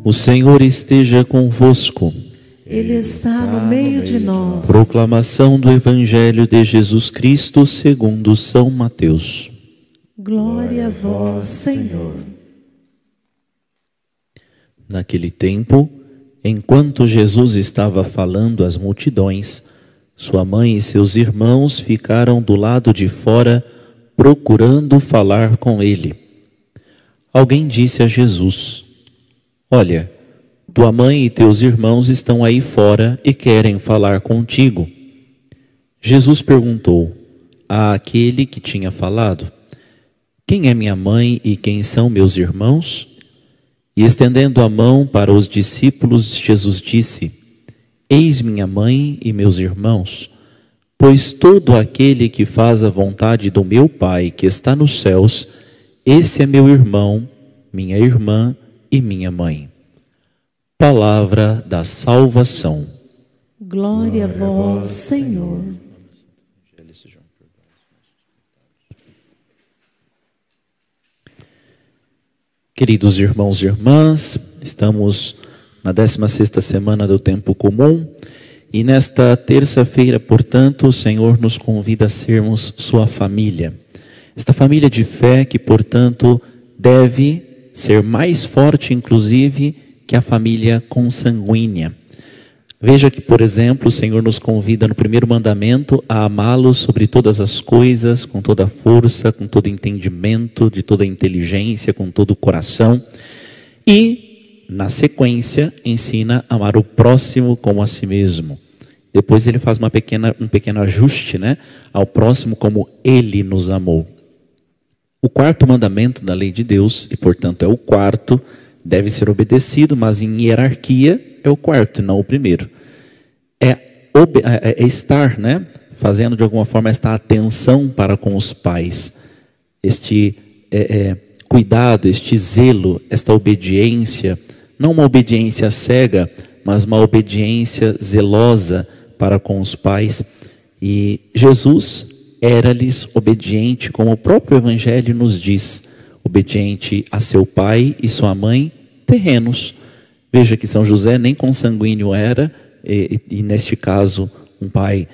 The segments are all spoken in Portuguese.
O Senhor esteja convosco. Ele está no meio de nós. Proclamação do Evangelho de Jesus Cristo segundo São Mateus. Glória a vós, Senhor. Naquele tempo, enquanto Jesus estava falando às multidões, sua mãe e seus irmãos ficaram do lado de fora, procurando falar com ele. Alguém disse a Jesus: Olha, tua mãe e teus irmãos estão aí fora e querem falar contigo. Jesus perguntou àquele que tinha falado: Quem é minha mãe e quem são meus irmãos? E estendendo a mão para os discípulos, Jesus disse: Eis minha mãe e meus irmãos, pois todo aquele que faz a vontade do meu Pai que está nos céus, esse é meu irmão, minha irmã e minha mãe. Palavra da salvação. Glória a vós, Senhor. Queridos irmãos e irmãs, estamos na 16ª semana do tempo comum e nesta terça-feira, portanto, o Senhor nos convida a sermos sua família. Esta família de fé que, portanto, deve ser mais forte, inclusive, que a família consanguínea. Veja que, por exemplo, o Senhor nos convida no primeiro mandamento a amá-lo sobre todas as coisas, com toda a força, com todo entendimento, de toda a inteligência, com todo o coração. E, na sequência, ensina a amar o próximo como a si mesmo. Depois ele faz um pequeno ajuste, ao próximo como ele nos amou. O quarto mandamento da lei de Deus, e portanto é o quarto, deve ser obedecido, mas em hierarquia é o quarto, não o primeiro. É estar, fazendo de alguma forma esta atenção para com os pais, este cuidado, este zelo, esta obediência, não uma obediência cega, mas uma obediência zelosa para com os pais. E Jesus era-lhes obediente, como o próprio Evangelho nos diz, obediente a seu pai e sua mãe terrenos. Veja que São José nem consanguíneo era, e neste caso um pai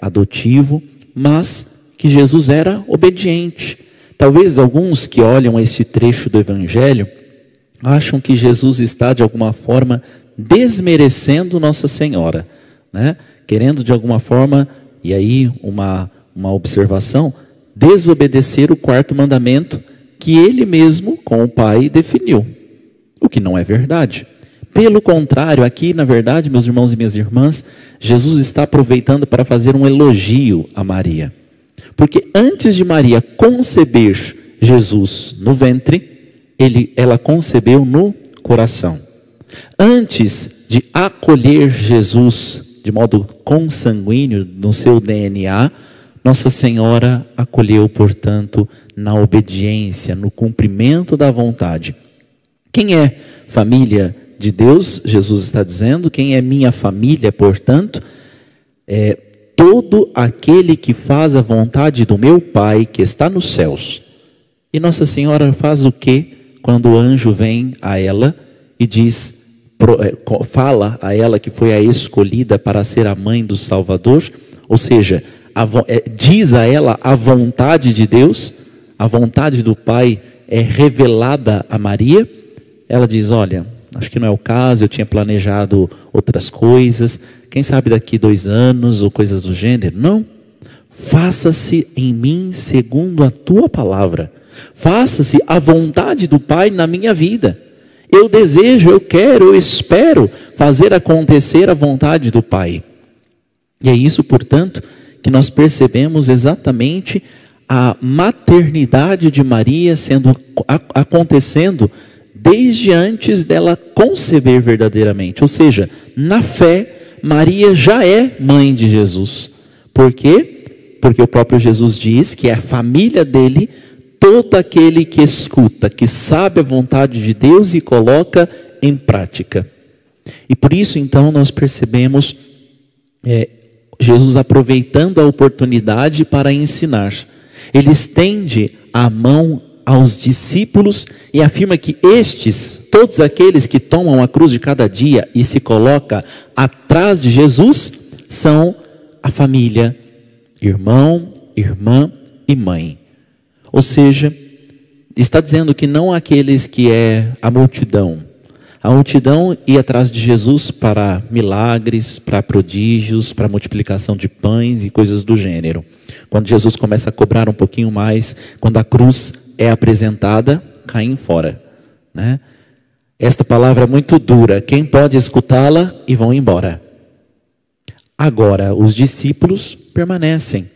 adotivo, mas que Jesus era obediente. Talvez alguns que olham esse trecho do Evangelho acham que Jesus está de alguma forma desmerecendo Nossa Senhora, querendo de alguma forma, e aí uma observação, desobedecer o quarto mandamento que ele mesmo, com o Pai, definiu. O que não é verdade. Pelo contrário, aqui, na verdade, meus irmãos e minhas irmãs, Jesus está aproveitando para fazer um elogio a Maria. Porque antes de Maria conceber Jesus no ventre, ela concebeu no coração. Antes de acolher Jesus de modo consanguíneo no seu DNA, Nossa Senhora acolheu, portanto, na obediência, no cumprimento da vontade. Quem é família de Deus? Jesus está dizendo, quem é minha família, portanto, é todo aquele que faz a vontade do meu Pai que está nos céus. E Nossa Senhora faz o quê quando o anjo vem a ela e fala a ela que foi a escolhida para ser a mãe do Salvador? Ou seja, diz a ela a vontade de Deus, a vontade do Pai é revelada a Maria. Ela diz: olha, acho que não é o caso, eu tinha planejado outras coisas, quem sabe daqui 2 anos ou coisas do gênero. Não, faça-se em mim segundo a tua palavra, faça-se a vontade do Pai na minha vida. Eu desejo, eu quero, eu espero fazer acontecer a vontade do Pai. E é isso, portanto, que nós percebemos exatamente a maternidade de Maria acontecendo desde antes dela conceber verdadeiramente. Ou seja, na fé, Maria já é mãe de Jesus. Por quê? Porque o próprio Jesus diz que é a família dele, todo aquele que escuta, que sabe a vontade de Deus e coloca em prática. E por isso, então, nós percebemos Jesus aproveitando a oportunidade para ensinar. Ele estende a mão aos discípulos e afirma que estes, todos aqueles que tomam a cruz de cada dia e se colocam atrás de Jesus, são a família, irmão, irmã e mãe. Ou seja, está dizendo que não aqueles que é a multidão. A multidão ia atrás de Jesus para milagres, para prodígios, para multiplicação de pães e coisas do gênero. Quando Jesus começa a cobrar um pouquinho mais, quando a cruz é apresentada, caem fora, né? Esta palavra é muito dura. Quem pode escutá-la e vão embora. Agora, os discípulos permanecem.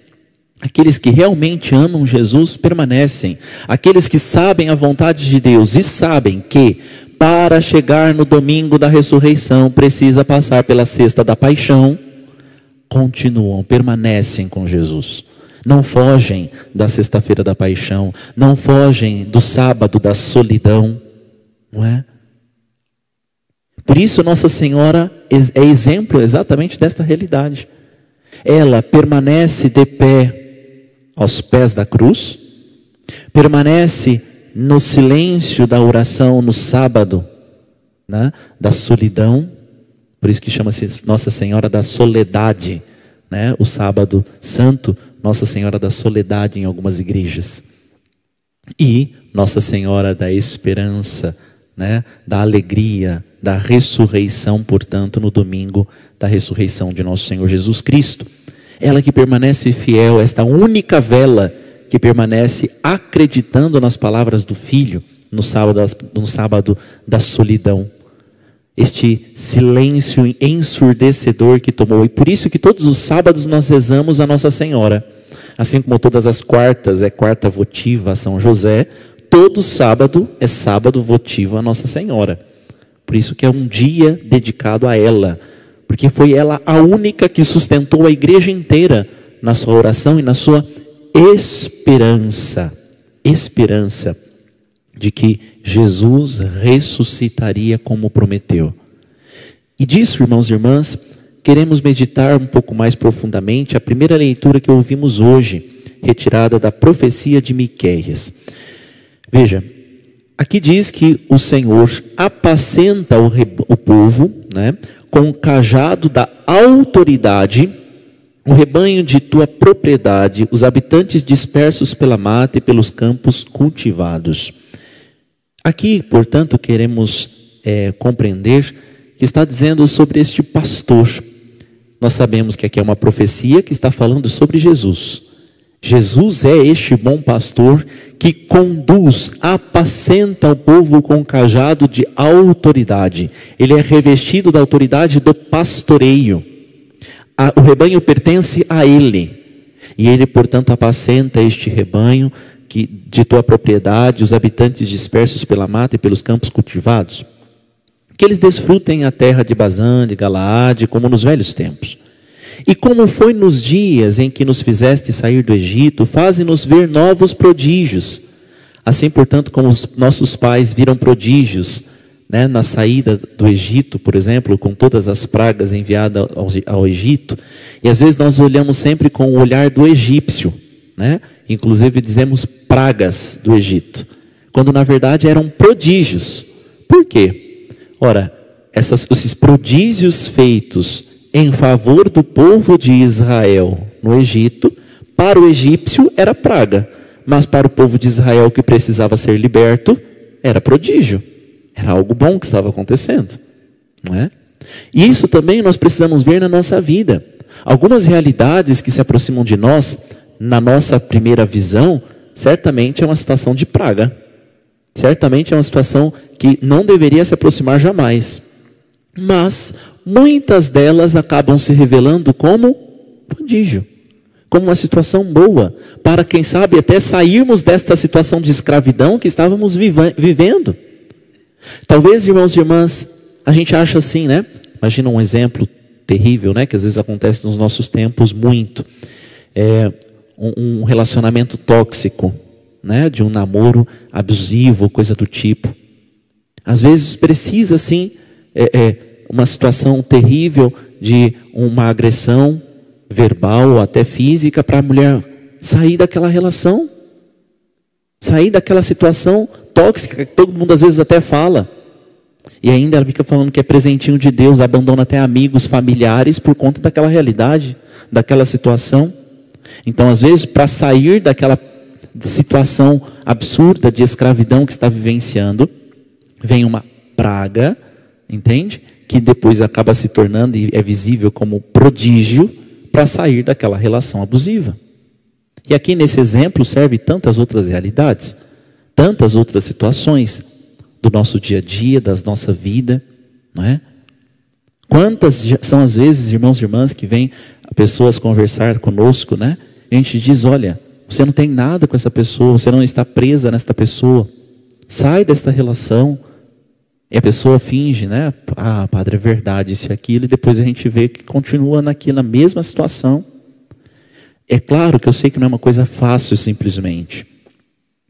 Aqueles que realmente amam Jesus permanecem. Aqueles que sabem a vontade de Deus e sabem que para chegar no domingo da ressurreição precisa passar pela sexta da paixão, continuam, permanecem com Jesus. Não fogem da sexta-feira da paixão, não fogem do sábado da solidão, não é? Por isso Nossa Senhora é exemplo exatamente desta realidade. Ela permanece de pé aos pés da cruz, permanece no silêncio da oração no sábado, né, da solidão, por isso que chama-se Nossa Senhora da Soledade, né, o sábado santo, Nossa Senhora da Soledade em algumas igrejas. E Nossa Senhora da Esperança, né, da alegria, da ressurreição, portanto, no domingo da ressurreição de nosso Senhor Jesus Cristo. Ela que permanece fiel, esta única vela que permanece acreditando nas palavras do Filho no sábado da solidão. Este silêncio ensurdecedor que tomou. E por isso que todos os sábados nós rezamos a Nossa Senhora. Assim como todas as quartas é quarta votiva a São José, todo sábado é sábado votivo a Nossa Senhora. Por isso que é um dia dedicado a ela. Porque foi ela a única que sustentou a igreja inteira na sua oração e na sua esperança de que Jesus ressuscitaria como prometeu. E disso, irmãos e irmãs, queremos meditar um pouco mais profundamente a primeira leitura que ouvimos hoje, retirada da profecia de Miqueias. Veja, aqui diz que o Senhor apacenta o povo, né, com o cajado da autoridade, o rebanho de tua propriedade, os habitantes dispersos pela mata e pelos campos cultivados. Aqui, portanto, queremos compreender que está dizendo sobre este pastor. Nós sabemos que aqui é uma profecia que está falando sobre Jesus. Jesus é este bom pastor que conduz, apacenta o povo com cajado de autoridade. Ele é revestido da autoridade do pastoreio. O rebanho pertence a ele. E ele, portanto, apacenta este rebanho de tua propriedade, os habitantes dispersos pela mata e pelos campos cultivados. Que eles desfrutem a terra de Bazã, de Galaade, como nos velhos tempos. E como foi nos dias em que nos fizeste sair do Egito, faze-nos ver novos prodígios. Assim, portanto, como os nossos pais viram prodígios, né, na saída do Egito, por exemplo, com todas as pragas enviadas ao Egito. E às vezes nós olhamos sempre com o olhar do egípcio, né? Inclusive dizemos pragas do Egito, quando na verdade eram prodígios. Por quê? Ora, esses prodígios feitos em favor do povo de Israel no Egito, para o egípcio era praga, mas para o povo de Israel que precisava ser liberto, era prodígio. Era algo bom que estava acontecendo, não é? E isso também nós precisamos ver na nossa vida. Algumas realidades que se aproximam de nós, na nossa primeira visão, certamente é uma situação de praga. Certamente é uma situação que não deveria se aproximar jamais. Mas muitas delas acabam se revelando como prodígio, como uma situação boa, para quem sabe até sairmos desta situação de escravidão que estávamos vivendo. Talvez, irmãos e irmãs, a gente acha assim, né? Imagina um exemplo terrível, né? Que às vezes acontece nos nossos tempos muito. Um relacionamento tóxico, né? De um namoro abusivo, coisa do tipo. Às vezes precisa, sim, uma situação terrível de uma agressão verbal ou até física para a mulher sair daquela relação. Sair daquela situação tóxica que todo mundo às vezes até fala. E ainda ela fica falando que é presentinho de Deus, abandona até amigos, familiares por conta daquela realidade, daquela situação. Então às vezes para sair daquela situação absurda de escravidão que está vivenciando, vem uma praga, entende? Que depois acaba se tornando e é visível como prodígio para sair daquela relação abusiva. E aqui nesse exemplo serve tantas outras realidades, tantas outras situações do nosso dia a dia, da nossa vida, não é? Quantas são as vezes, irmãos e irmãs, que vêm pessoas conversar conosco, né? E a gente diz, olha, você não tem nada com essa pessoa, você não está presa nesta pessoa, sai desta relação. E a pessoa finge, né? Ah, padre, é verdade, isso e aquilo, e depois a gente vê que continua na mesma situação. É claro que eu sei que não é uma coisa fácil simplesmente,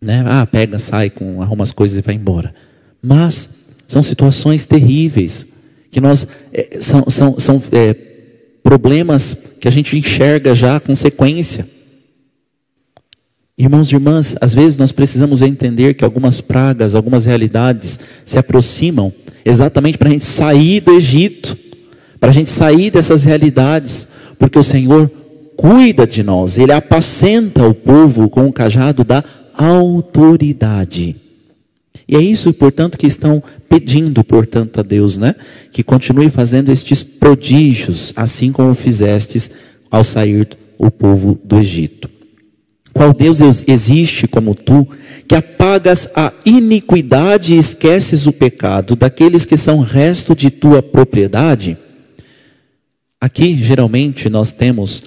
né? Ah, pega, sai, arruma as coisas e vai embora. Mas são situações terríveis, que são problemas que a gente enxerga já a consequência. Irmãos e irmãs, às vezes nós precisamos entender que algumas pragas, algumas realidades se aproximam exatamente para a gente sair do Egito, para a gente sair dessas realidades, porque o Senhor cuida de nós, Ele apacenta o povo com o cajado da autoridade. E é isso, portanto, que estão pedindo, portanto, a Deus, né? Que continue fazendo estes prodígios, assim como fizestes ao sair o povo do Egito. Qual Deus existe como tu, que apagas a iniquidade e esqueces o pecado daqueles que são resto de tua propriedade? Aqui, geralmente, nós temos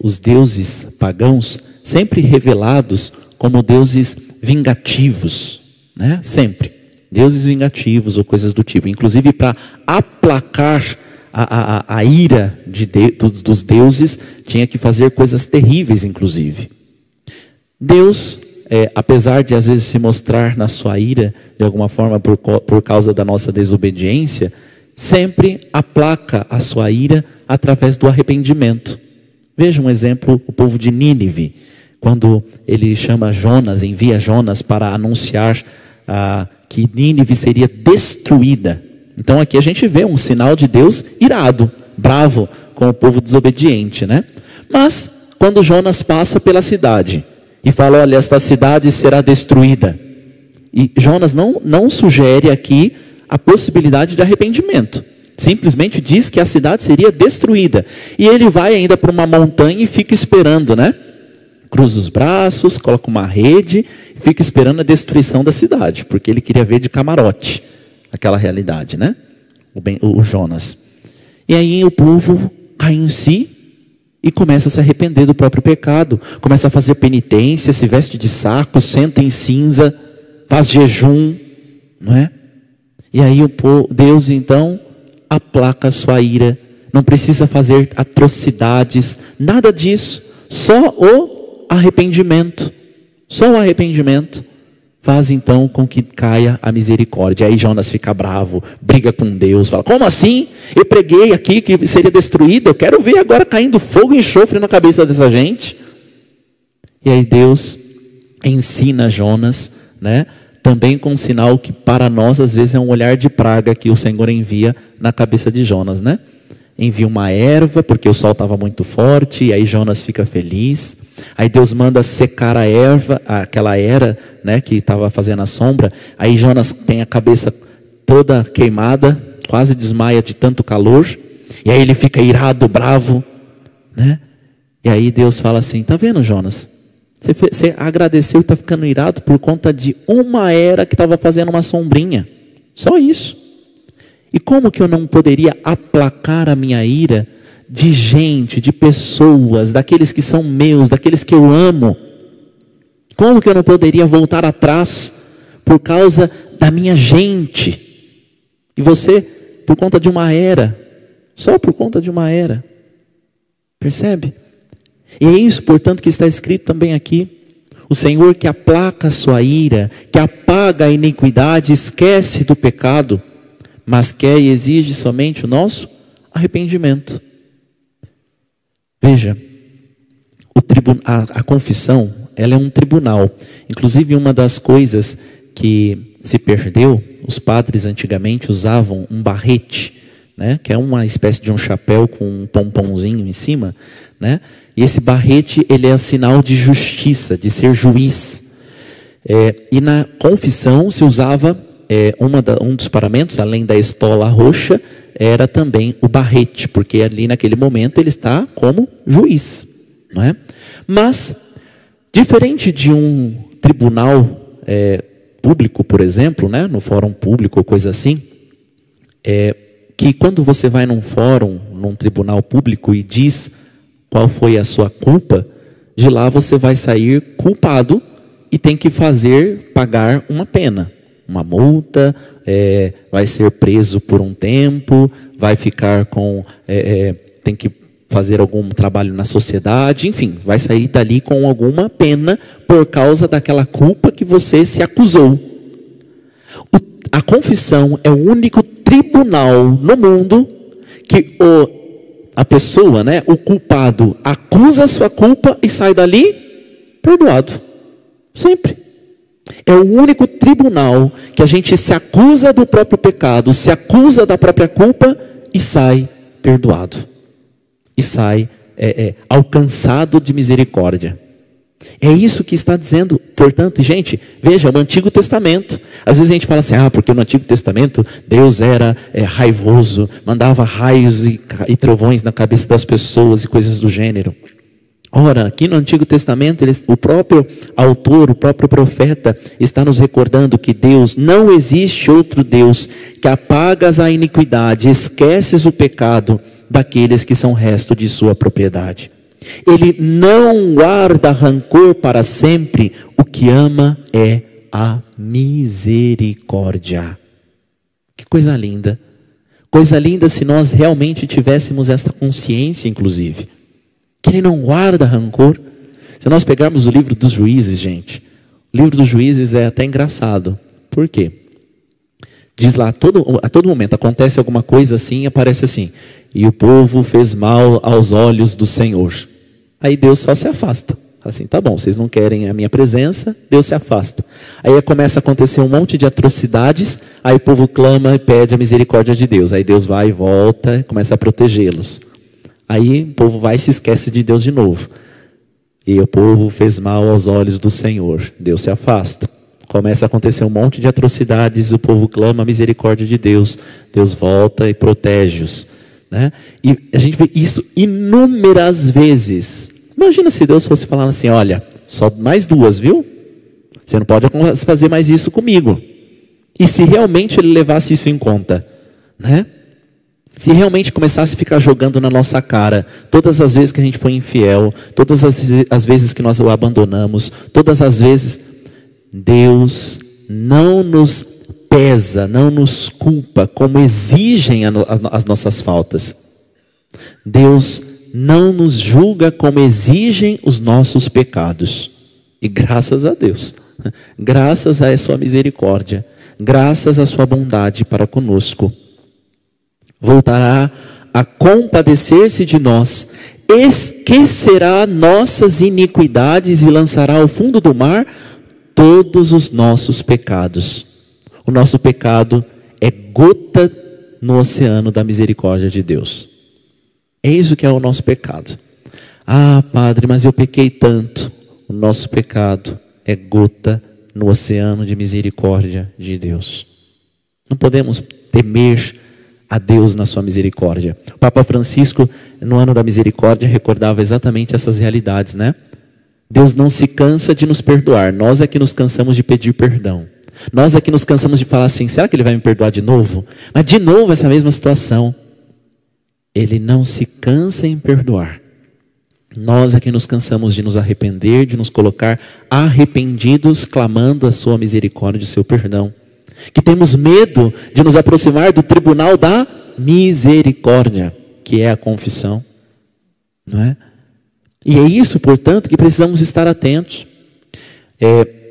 os deuses pagãos sempre revelados como deuses vingativos, né? Sempre. Deuses vingativos ou coisas do tipo. Inclusive para aplacar a ira dos deuses, tinha que fazer coisas terríveis, inclusive. Deus, apesar de às vezes se mostrar na sua ira, de alguma forma por causa da nossa desobediência, sempre aplaca a sua ira através do arrependimento. Veja um exemplo, o povo de Nínive, quando ele chama Jonas, envia Jonas para anunciar que Nínive seria destruída. Então aqui a gente vê um sinal de Deus irado, bravo com o povo desobediente, né? Mas quando Jonas passa pela cidade e fala, olha, esta cidade será destruída, e Jonas não sugere aqui a possibilidade de arrependimento, simplesmente diz que a cidade seria destruída, e ele vai ainda para uma montanha e fica esperando, né? Cruza os braços, coloca uma rede, e fica esperando a destruição da cidade, porque ele queria ver de camarote aquela realidade, né? O Jonas. E aí o povo cai em si e começa a se arrepender do próprio pecado, começa a fazer penitência, se veste de saco, senta em cinza, faz jejum, não é? E aí Deus então aplaca a sua ira, não precisa fazer atrocidades, nada disso, só o arrependimento, faz então com que caia a misericórdia. Aí Jonas fica bravo, briga com Deus, fala, como assim? Eu preguei aqui que seria destruído, eu quero ver agora caindo fogo e enxofre na cabeça dessa gente. E aí Deus ensina Jonas, né? Também com um sinal que para nós às vezes é um olhar de praga que o Senhor envia na cabeça de Jonas, né? Envia uma erva, porque o sol estava muito forte, e aí Jonas fica feliz. Aí Deus manda secar a erva, aquela era, né, que estava fazendo a sombra. Aí Jonas tem a cabeça toda queimada, quase desmaia de tanto calor. E aí ele fica bravo, né? E aí Deus fala assim, tá vendo, Jonas? Você agradeceu e está ficando irado por conta de uma era que estava fazendo uma sombrinha. Só isso. E como que eu não poderia aplacar a minha ira de gente, de pessoas, daqueles que são meus, daqueles que eu amo? Como que eu não poderia voltar atrás por causa da minha gente? E você, por conta de uma era, só por conta de uma era. Percebe? E é isso, portanto, que está escrito também aqui. O Senhor que aplaca a sua ira, que apaga a iniquidade, esquece do pecado, mas quer e exige somente o nosso arrependimento. Veja, a confissão, ela é um tribunal. Inclusive, uma das coisas que se perdeu, os padres antigamente usavam um barrete, né? Que é uma espécie de um chapéu com um pomponzinho em cima, né? E esse barrete, ele é sinal de justiça, de ser juiz. E na confissão se usava um dos paramentos, além da estola roxa, era também o barrete, porque ali naquele momento ele está como juiz, não é? Mas, diferente de um tribunal público, por exemplo, né, no fórum público ou coisa assim, que quando você vai num fórum, num tribunal público e diz qual foi a sua culpa, de lá você vai sair culpado e tem que pagar uma pena. Uma multa, vai ser preso por um tempo, vai ficar tem que fazer algum trabalho na sociedade, enfim, vai sair dali com alguma pena por causa daquela culpa que você se acusou. A confissão é o único tribunal no mundo que a pessoa, né, o culpado, acusa a sua culpa e sai dali perdoado. Sempre. É o único tribunal que a gente se acusa do próprio pecado, se acusa da própria culpa e sai perdoado. E sai alcançado de misericórdia. É isso que está dizendo. Portanto, gente, veja, o Antigo Testamento. Às vezes a gente fala assim, porque no Antigo Testamento Deus era raivoso, mandava raios e trovões na cabeça das pessoas e coisas do gênero. Ora, aqui no Antigo Testamento, o próprio autor, o próprio profeta, está nos recordando que Deus, não existe outro Deus que apagas a iniquidade, esqueces o pecado daqueles que são resto de sua propriedade. Ele não guarda rancor para sempre, o que ama é a misericórdia. Que coisa linda. Coisa linda se nós realmente tivéssemos esta consciência, inclusive. Que ele não guarda rancor. Se nós pegarmos o livro dos Juízes, gente, o livro dos Juízes é até engraçado. Por quê? Diz lá, a todo momento acontece alguma coisa assim, aparece assim: e o povo fez mal aos olhos do Senhor. Aí Deus só se afasta. Assim, tá bom, vocês não querem a minha presença, Deus se afasta. Aí começa a acontecer um monte de atrocidades, aí o povo clama e pede a misericórdia de Deus. Aí Deus vai e volta, começa a protegê-los. Aí o povo vai e se esquece de Deus de novo. E o povo fez mal aos olhos do Senhor. Deus se afasta. Começa a acontecer um monte de atrocidades, o povo clama a misericórdia de Deus. Deus volta e protege-os. Né? E a gente vê isso inúmeras vezes. Imagina se Deus fosse falar assim: olha, só mais 2, viu? Você não pode fazer mais isso comigo. E se realmente ele levasse isso em conta, né? Se realmente começasse a ficar jogando na nossa cara todas as vezes que a gente foi infiel, todas as vezes que nós o abandonamos, todas as vezes, Deus não nos pesa, não nos culpa como exigem as nossas faltas. Deus não nos julga como exigem os nossos pecados. E graças a Deus, graças a sua misericórdia, graças à sua bondade para conosco, voltará a compadecer-se de nós, esquecerá nossas iniquidades e lançará ao fundo do mar todos os nossos pecados. O nosso pecado é gota no oceano da misericórdia de Deus. É isso que é o nosso pecado. Padre, mas eu pequei tanto. O nosso pecado é gota no oceano de misericórdia de Deus. Não podemos temer a Deus na sua misericórdia. O Papa Francisco, no ano da misericórdia, recordava exatamente essas realidades, né? Deus não se cansa de nos perdoar. Nós é que nos cansamos de pedir perdão. Nós é que nos cansamos de falar assim: será que ele vai me perdoar de novo? Mas de novo essa mesma situação. Ele não se cansa em perdoar. Nós é que nos cansamos de nos arrepender, de nos colocar arrependidos, clamando a sua misericórdia, o seu perdão. Que temos medo de nos aproximar do tribunal da misericórdia, que é a confissão, não é? E é isso, portanto, que precisamos estar atentos.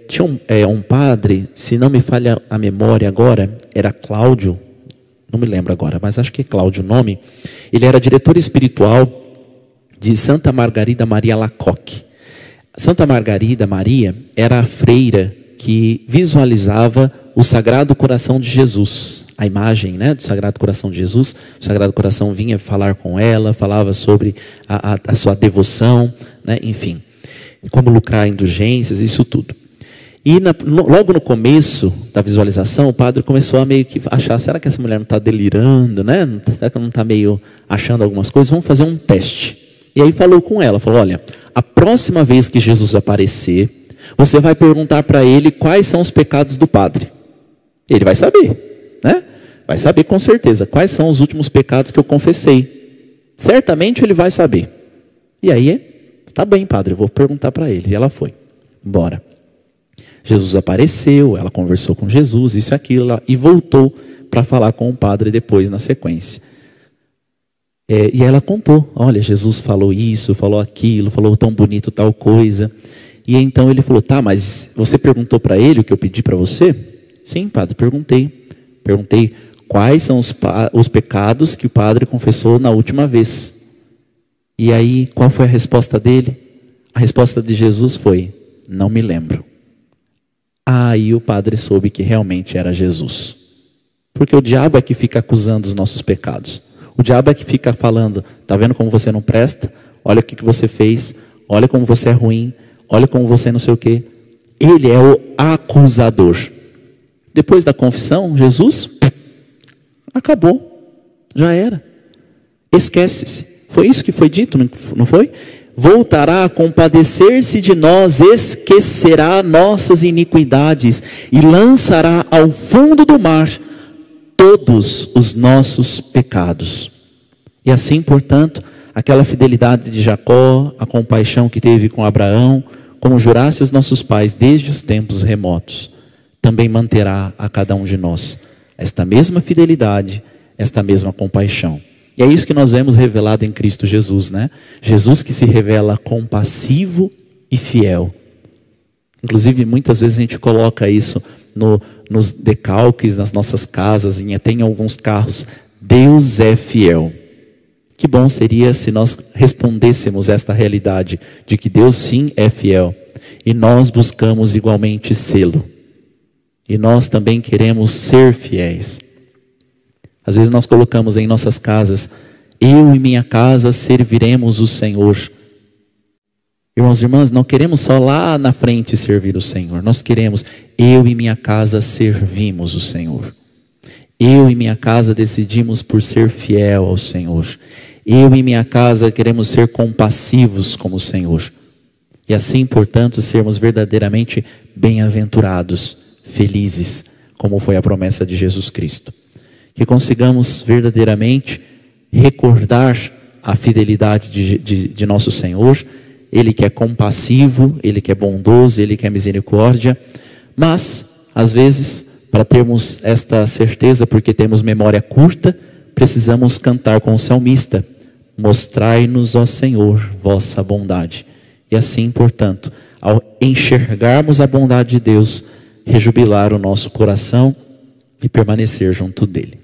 Tinha um padre, se não me falha a memória agora, era Cláudio, não me lembro agora, mas acho que é Cláudio o nome. Ele era diretor espiritual de Santa Margarida Maria Alacoque. Santa Margarida Maria era a freira que visualizava o Sagrado Coração de Jesus, a imagem, né, do Sagrado Coração de Jesus. O Sagrado Coração vinha falar com ela, falava sobre a sua devoção, né, enfim, como lucrar indulgências, isso tudo. E logo no começo da visualização, o padre começou a meio que achar, será que essa mulher não está delirando, né? Será que não está meio achando algumas coisas? Vamos fazer um teste. E aí falou com ela, falou, olha, a próxima vez que Jesus aparecer, você vai perguntar para ele quais são os pecados do padre. Ele vai saber, né? Vai saber com certeza quais são os últimos pecados que eu confessei. Certamente ele vai saber. E aí, tá bem, padre, eu vou perguntar para ele. E ela foi embora. Jesus apareceu, ela conversou com Jesus, isso e aquilo, e voltou para falar com o padre depois na sequência. E ela contou, olha, Jesus falou isso, falou aquilo, falou tão bonito tal coisa. E então ele falou, tá, mas você perguntou para ele o que eu pedi para você? Sim, padre, perguntei. Perguntei quais são os pecados que o padre confessou na última vez. E aí, qual foi a resposta dele? A resposta de Jesus foi, não me lembro. Aí o padre soube que realmente era Jesus. Porque o diabo é que fica acusando os nossos pecados. O diabo é que fica falando, tá vendo como você não presta? Olha o que você fez, olha como você é ruim, olha como você não sei o quê. Ele é o acusador. Depois da confissão, Jesus, acabou, já era. Esquece-se. Foi isso que foi dito, não foi? Voltará a compadecer-se de nós, esquecerá nossas iniquidades e lançará ao fundo do mar todos os nossos pecados. E assim, portanto, aquela fidelidade de Jacó, a compaixão que teve com Abraão, como jurasse os nossos pais desde os tempos remotos, também manterá a cada um de nós esta mesma fidelidade, esta mesma compaixão. E é isso que nós vemos revelado em Cristo Jesus, né? Jesus que se revela compassivo e fiel. Inclusive, muitas vezes a gente coloca isso nos decalques, nas nossas casas, e até em alguns carros. Deus é fiel. Que bom seria se nós respondêssemos esta realidade de que Deus sim é fiel. E nós buscamos igualmente sê-lo. E nós também queremos ser fiéis. Às vezes nós colocamos em nossas casas, eu e minha casa serviremos o Senhor. Irmãos e irmãs, não queremos só lá na frente servir o Senhor. Nós queremos, eu e minha casa servimos o Senhor. Eu e minha casa decidimos por ser fiel ao Senhor. Eu e minha casa queremos ser compassivos como o Senhor. E assim, portanto, sermos verdadeiramente bem-aventurados, felizes, como foi a promessa de Jesus Cristo. Que consigamos verdadeiramente recordar a fidelidade de nosso Senhor. Ele que é compassivo, Ele que é bondoso, Ele que é misericórdia. Mas, às vezes, para termos esta certeza, porque temos memória curta, precisamos cantar com o salmista: mostrai-nos, ó Senhor, vossa bondade. E assim, portanto, ao enxergarmos a bondade de Deus, rejubilar o nosso coração e permanecer junto dele.